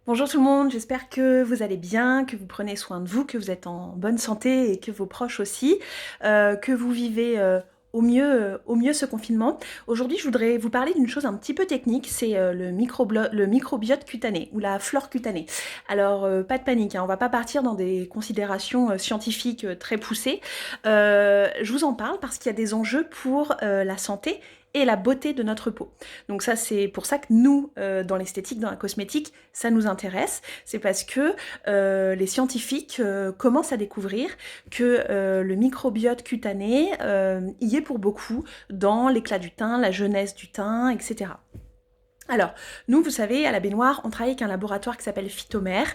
Bonjour tout le monde, j'espère que vous allez bien, que vous prenez soin de vous, que vous êtes en bonne santé et que vos proches aussi, que vous vivez au mieux ce confinement. Aujourd'hui, je voudrais vous parler d'une chose un petit peu technique, c'est le microbiote cutané ou la flore cutanée. Alors, pas de panique, hein, on va pas partir dans des considérations scientifiques très poussées. Je vous en parle parce qu'il y a des enjeux pour la santé et la beauté de notre peau. Donc ça, c'est pour ça que nous, dans l'esthétique, dans la cosmétique, ça nous intéresse. C'est parce que les scientifiques commencent à découvrir que le microbiote cutané y est pour beaucoup dans l'éclat du teint, la jeunesse du teint, etc. Alors, nous, vous savez, à la baignoire, on travaille avec un laboratoire qui s'appelle Phytomère.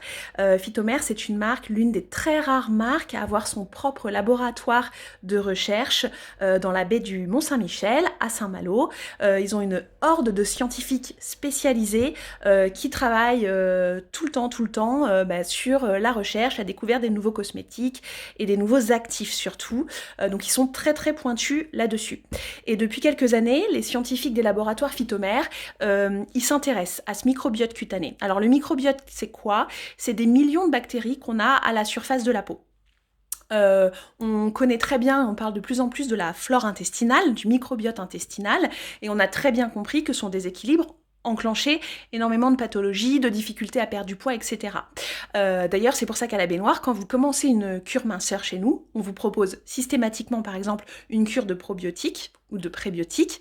Phytomère, c'est une marque, l'une des très rares marques à avoir son propre laboratoire de recherche dans la baie du Mont-Saint-Michel, à Saint-Malo. Ils ont une horde de scientifiques spécialisés qui travaillent tout le temps sur la recherche, la découverte des nouveaux cosmétiques et des nouveaux actifs surtout. Donc, ils sont très très pointus là-dessus. Et depuis quelques années, les scientifiques des laboratoires Phytomère ils s'intéressent à ce microbiote cutané. Alors le microbiote, c'est quoi? C'est des millions de bactéries qu'on a à la surface de la peau. On connaît très bien, on parle de plus en plus de la flore intestinale, du microbiote intestinal, et on a très bien compris que son déséquilibre enclenchait énormément de pathologies, de difficultés à perdre du poids, etc. D'ailleurs, c'est pour ça qu'à la baignoire, quand vous commencez une cure minceur chez nous, on vous propose systématiquement, par exemple, une cure de probiotiques ou de prébiotiques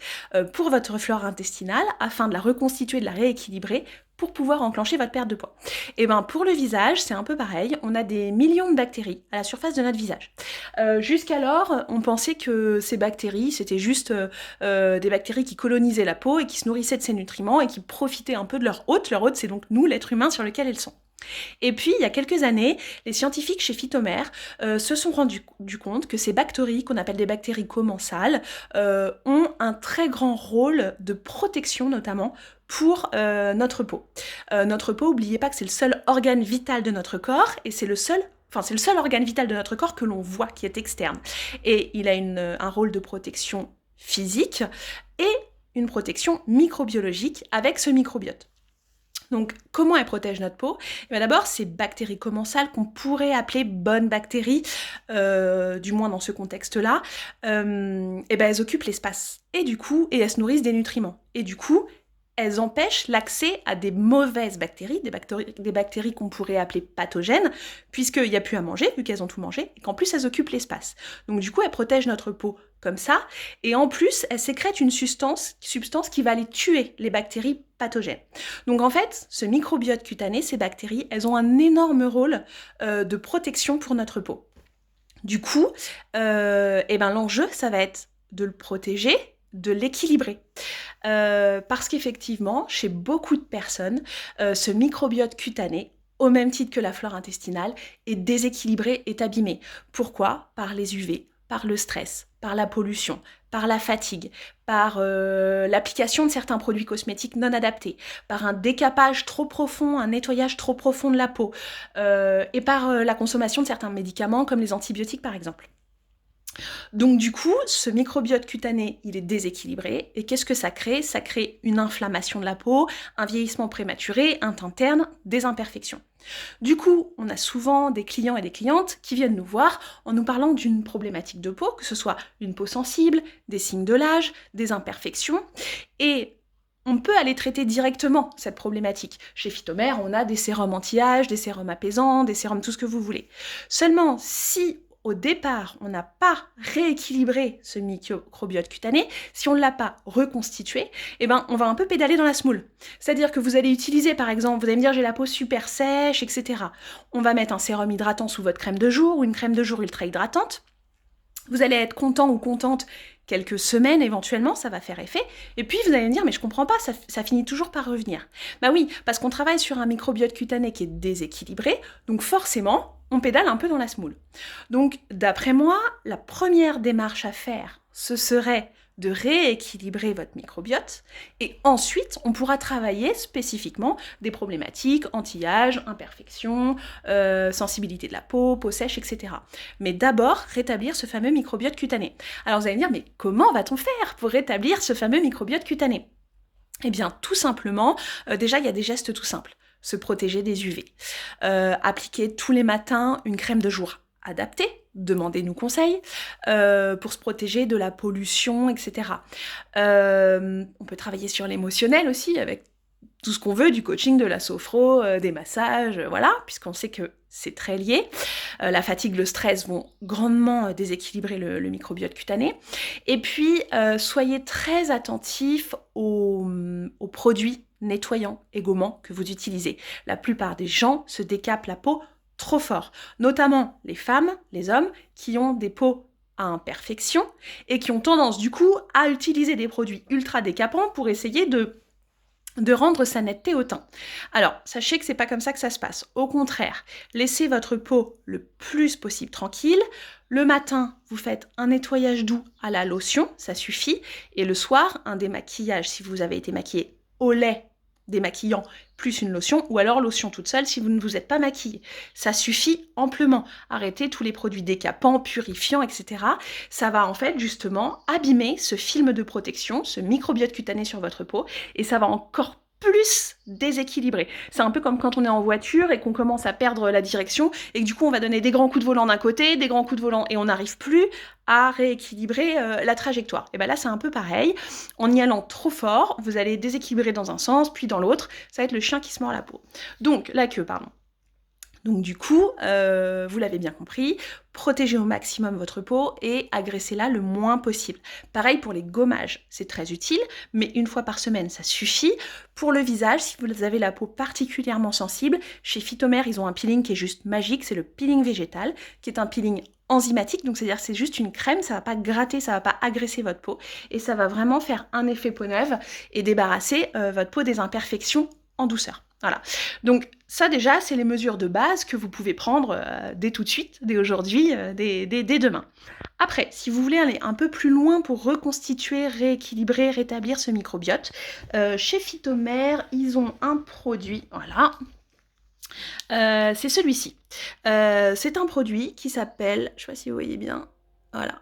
pour votre flore intestinale afin de la reconstituer, de la rééquilibrer pour pouvoir enclencher votre perte de poids. Et ben pour le visage, c'est un peu pareil, on a des millions de bactéries à la surface de notre visage. Jusqu'alors, on pensait que ces bactéries, c'était juste des bactéries qui colonisaient la peau et qui se nourrissaient de ces nutriments et qui profitaient un peu de leur hôte. Leur hôte, c'est donc nous, l'être humain sur lequel elles sont. Et puis, il y a quelques années, les scientifiques chez Phytomère se sont rendus compte que ces bactéries, qu'on appelle des bactéries commensales, ont un très grand rôle de protection notamment pour notre peau. Notre peau, n'oubliez pas que c'est le seul organe vital de notre corps et c'est le seul organe vital de notre corps que l'on voit, qui est externe. Et il a un rôle de protection physique et une protection microbiologique avec ce microbiote. Donc, comment elle protège notre peau? D'abord, ces bactéries commensales qu'on pourrait appeler bonnes bactéries, du moins dans ce contexte-là, elles occupent l'espace. Et elles se nourrissent des nutriments. Et du coup, elles empêchent l'accès à des mauvaises bactéries, des bactéries qu'on pourrait appeler pathogènes, puisqu'il n'y a plus à manger, vu qu'elles ont tout mangé, et qu'en plus elles occupent l'espace. Donc du coup, elles protègent notre peau comme ça, et en plus, elles sécrètent une substance qui va aller tuer les bactéries pathogènes. Donc en fait, ce microbiote cutané, ces bactéries, elles ont un énorme rôle de protection pour notre peau. Du coup, l'enjeu, ça va être de le protéger, de l'équilibrer. Parce qu'effectivement, chez beaucoup de personnes, ce microbiote cutané, au même titre que la flore intestinale, est déséquilibré, est abîmé. Pourquoi? Par les UV, par le stress, par la pollution, par la fatigue, par l'application de certains produits cosmétiques non adaptés, par un décapage trop profond, un nettoyage trop profond de la peau, et par la consommation de certains médicaments comme les antibiotiques par exemple. Donc du coup, ce microbiote cutané, il est déséquilibré. Et qu'est-ce que ça crée? Ça crée une inflammation de la peau, un vieillissement prématuré, un teint terne, des imperfections. Du coup, on a souvent des clients et des clientes qui viennent nous voir en nous parlant d'une problématique de peau, que ce soit une peau sensible, des signes de l'âge, des imperfections. Et on peut aller traiter directement cette problématique. Chez Phytomère, on a des sérums anti-âge, des sérums apaisants, des sérums tout ce que vous voulez. Seulement, si au départ, on n'a pas rééquilibré ce microbiote cutané, si on ne l'a pas reconstitué, on va un peu pédaler dans la semoule. C'est-à-dire que vous allez utiliser, par exemple, vous allez me dire j'ai la peau super sèche, etc. On va mettre un sérum hydratant sous votre crème de jour ou une crème de jour ultra hydratante. Vous allez être content ou contente quelques semaines éventuellement, ça va faire effet, et puis vous allez me dire mais je comprends pas, ça finit toujours par revenir. Bah oui, parce qu'on travaille sur un microbiote cutané qui est déséquilibré, donc forcément, on pédale un peu dans la semoule. Donc d'après moi, la première démarche à faire, ce serait de rééquilibrer votre microbiote, et ensuite on pourra travailler spécifiquement des problématiques anti-âge, imperfections, sensibilité de la peau, peau sèche, etc. Mais d'abord, rétablir ce fameux microbiote cutané. Alors vous allez me dire, mais comment va-t-on faire pour rétablir ce fameux microbiote cutané? Eh bien, tout simplement, déjà, il y a des gestes tout simples. se protéger des UV. Appliquer tous les matins une crème de jour adaptée, demandez-nous conseil, pour se protéger de la pollution, etc. On peut travailler sur l'émotionnel aussi, avec tout ce qu'on veut, du coaching, de la sophro, des massages, voilà, puisqu'on sait que c'est très lié. La fatigue, le stress vont grandement déséquilibrer le microbiote cutané. Et puis, soyez très attentifs aux produits nettoyants et gommants que vous utilisez. La plupart des gens se décapent la peau trop fort, notamment les femmes, les hommes, qui ont des peaux à imperfection et qui ont tendance du coup à utiliser des produits ultra décapants pour essayer de rendre sa netteté au teint. Alors, sachez que c'est pas comme ça que ça se passe. Au contraire, laissez votre peau le plus possible tranquille. Le matin, vous faites un nettoyage doux à la lotion, ça suffit. Et le soir, un démaquillage si vous avez été maquillé au lait démaquillant plus une lotion, ou alors lotion toute seule si vous ne vous êtes pas maquillé. Ça suffit amplement. Arrêtez tous les produits décapants, purifiants, etc. Ça va en fait justement abîmer ce film de protection, ce microbiote cutané sur votre peau, et ça va encore plus déséquilibré. C'est un peu comme quand on est en voiture et qu'on commence à perdre la direction et que du coup on va donner des grands coups de volant d'un côté, des grands coups de volant et on n'arrive plus à rééquilibrer la trajectoire. Et bien là c'est un peu pareil. En y allant trop fort, vous allez déséquilibrer dans un sens puis dans l'autre. Ça va être le chien qui se mord la peau. Donc la queue, pardon. Donc du coup, vous l'avez bien compris, protégez au maximum votre peau et agressez-la le moins possible. Pareil pour les gommages, c'est très utile, mais une fois par semaine, ça suffit. Pour le visage, si vous avez la peau particulièrement sensible, chez Phytomère, ils ont un peeling qui est juste magique, c'est le peeling végétal, qui est un peeling enzymatique, donc c'est-à-dire c'est juste une crème, ça va pas gratter, ça va pas agresser votre peau, et ça va vraiment faire un effet peau neuve et débarrasser votre peau des imperfections en douceur. Voilà. Donc ça déjà, c'est les mesures de base que vous pouvez prendre dès tout de suite, dès aujourd'hui, dès demain. Après, si vous voulez aller un peu plus loin pour reconstituer, rééquilibrer, rétablir ce microbiote, chez Phytomère, ils ont un produit, voilà, c'est celui-ci. C'est un produit qui s'appelle, je ne sais pas si vous voyez bien, voilà,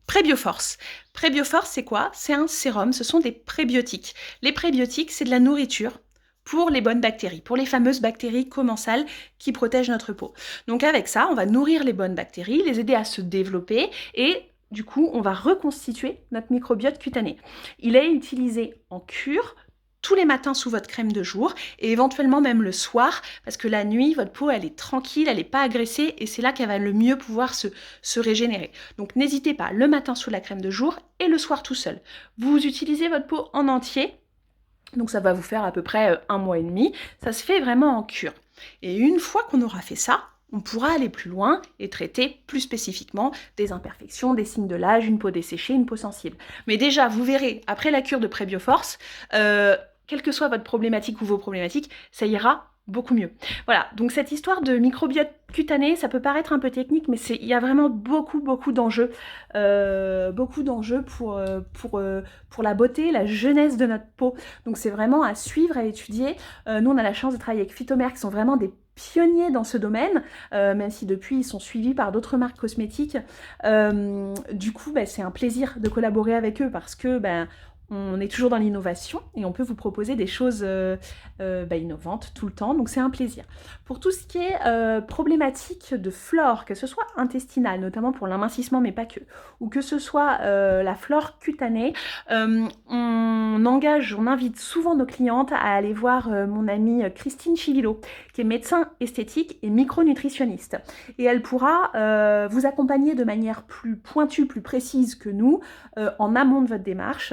Prébioforce. Prébioforce, c'est quoi? C'est un sérum, ce sont des prébiotiques. Les prébiotiques, c'est de la nourriture pour les bonnes bactéries, pour les fameuses bactéries commensales qui protègent notre peau. Donc avec ça, on va nourrir les bonnes bactéries, les aider à se développer et du coup, on va reconstituer notre microbiote cutané. Il est utilisé en cure tous les matins sous votre crème de jour et éventuellement même le soir parce que la nuit, votre peau, elle est tranquille, elle n'est pas agressée et c'est là qu'elle va le mieux pouvoir se régénérer. Donc n'hésitez pas, le matin sous la crème de jour et le soir tout seul. Vous utilisez votre peau en entier. Donc ça va vous faire à peu près 1 mois et demi. Ça se fait vraiment en cure. Et une fois qu'on aura fait ça, on pourra aller plus loin et traiter plus spécifiquement des imperfections, des signes de l'âge, une peau desséchée, une peau sensible. Mais déjà, vous verrez, après la cure de Prébioforce, quelle que soit votre problématique ou vos problématiques, ça ira beaucoup mieux. Voilà, donc cette histoire de microbiote cutané, ça peut paraître un peu technique, mais il y a vraiment beaucoup d'enjeux. Beaucoup d'enjeux pour la beauté, la jeunesse de notre peau. Donc c'est vraiment à suivre, à étudier. Nous, on a la chance de travailler avec Phytomère, qui sont vraiment des pionniers dans ce domaine, même si depuis ils sont suivis par d'autres marques cosmétiques. Du coup, c'est un plaisir de collaborer avec eux parce que on est toujours dans l'innovation et on peut vous proposer des choses innovantes tout le temps, donc c'est un plaisir. Pour tout ce qui est problématique de flore, que ce soit intestinale, notamment pour l'amincissement mais pas que, ou que ce soit la flore cutanée, on invite souvent nos clientes à aller voir mon amie Christine Chivillo, qui est médecin esthétique et micronutritionniste. Et elle pourra vous accompagner de manière plus pointue, plus précise que nous, en amont de votre démarche,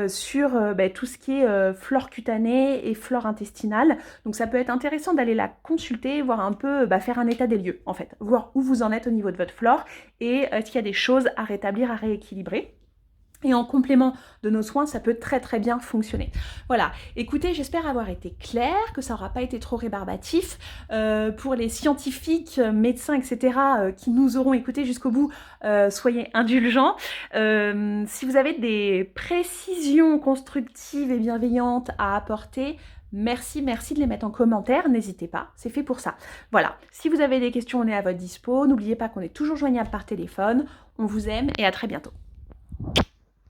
sur tout ce qui est flore cutanée et flore intestinale. Donc ça peut être intéressant d'aller la consulter, voir un peu, faire un état des lieux en fait, voir où vous en êtes au niveau de votre flore et est-ce qu'il y a des choses à rétablir, à rééquilibrer. Et en complément de nos soins, ça peut très bien fonctionner. Voilà, écoutez, j'espère avoir été claire, que ça n'aura pas été trop rébarbatif. Pour les scientifiques, médecins, etc., qui nous auront écoutés jusqu'au bout, soyez indulgents. Si vous avez des précisions constructives et bienveillantes à apporter, merci de les mettre en commentaire, n'hésitez pas, c'est fait pour ça. Voilà, si vous avez des questions, on est à votre dispo. N'oubliez pas qu'on est toujours joignable par téléphone. On vous aime et à très bientôt.